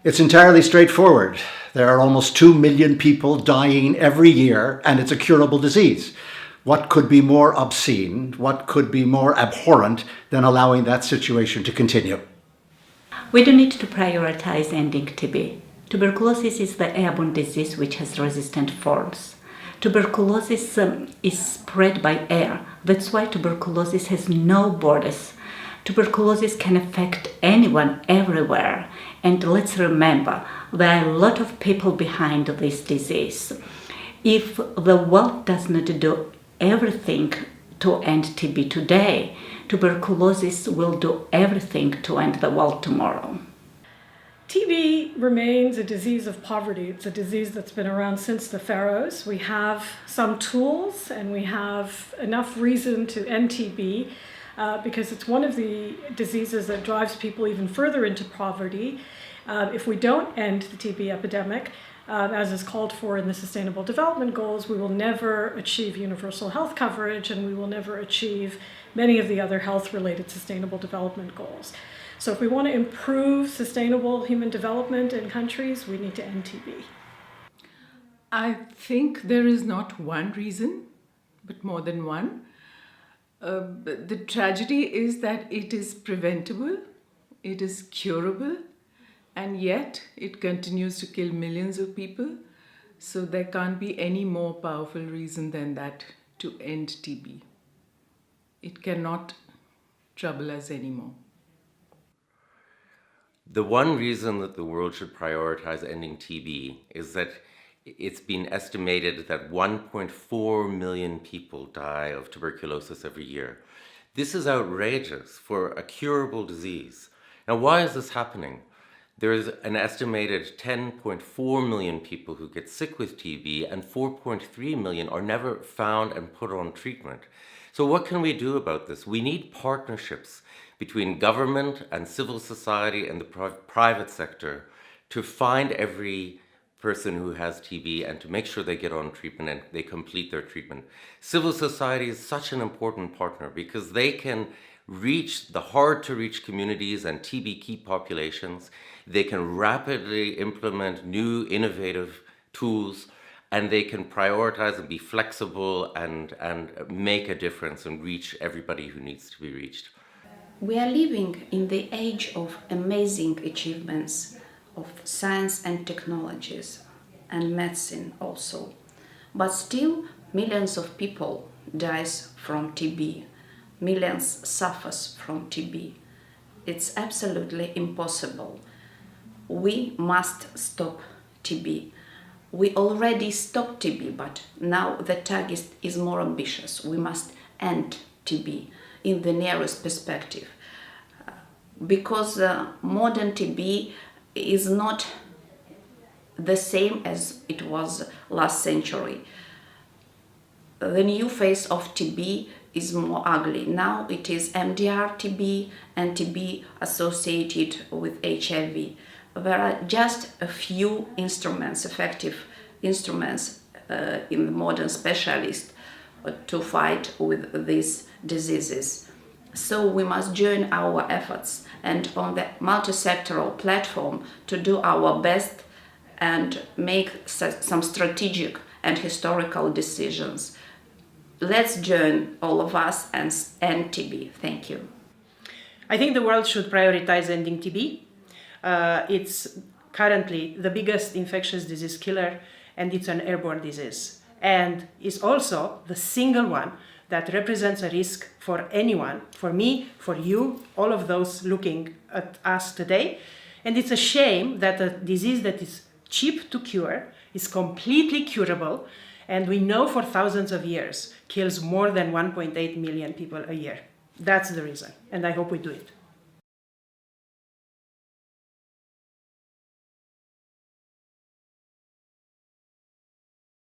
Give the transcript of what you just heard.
It's entirely straightforward. There are almost 2 million people dying every year, and it's a curable disease. What could be more obscene, what could be more abhorrent than allowing that situation to continue? We do need to prioritize ending TB. Tuberculosis is the airborne disease which has resistant forms. Tuberculosis is spread by air. That's why tuberculosis has no borders. Tuberculosis can affect anyone, everywhere. And let's remember, there are a lot of people behind this disease. If the world does not do everything to end TB today, tuberculosis will do everything to end the world tomorrow. TB remains a disease of poverty. It's a disease that's been around since the pharaohs. We have some tools and we have enough reason to end TB because it's one of the diseases that drives people even further into poverty. If we don't end the TB epidemic, as is called for in the Sustainable Development Goals, we will never achieve universal health coverage and we will never achieve many of the other health-related Sustainable Development Goals. So if we want to improve sustainable human development in countries, we need to end TB. I think there is not one reason, but more than one. The tragedy is that it is preventable, it is curable, and yet it continues to kill millions of people. So there can't be any more powerful reason than that to end TB. It cannot trouble us anymore. The one reason that the world should prioritize ending TB is that it's been estimated that 1.4 million people die of tuberculosis every year. This is outrageous for a curable disease. Now, why is this happening? There is an estimated 10.4 million people who get sick with TB, and 4.3 million are never found and put on treatment. So what can we do about this? We need partnerships between government and civil society and the private sector to find every person who has TB and to make sure they get on treatment and they complete their treatment. Civil society is such an important partner because they can reach the hard-to-reach communities and TB key populations. They can rapidly implement new innovative tools, and they can prioritize and be flexible and make a difference and reach everybody who needs to be reached. We are living in the age of amazing achievements of science and technologies and medicine also. But still, millions of people dies from TB. Millions suffers from TB. It's absolutely impossible. We must stop TB. We already stopped TB, but now the target is more ambitious. We must end TB in the nearest perspective. Because modern TB is not the same as it was last century. The new face of TB is more ugly. Now it is MDR TB and TB associated with HIV. There are just a few instruments, effective instruments in the modern specialists to fight with these diseases. So we must join our efforts and on the multi-sectoral platform to do our best and make some strategic and historical decisions. Let's join all of us and end TB. Thank you. I think the world should prioritize ending TB. It's currently the biggest infectious disease killer, and it's an airborne disease. And is also the single one that represents a risk for anyone, for me, for you, all of those looking at us today. And it's a shame that a disease that is cheap to cure, is completely curable, and we know for thousands of years kills more than 1.8 million people a year. That's the reason, and I hope we do it.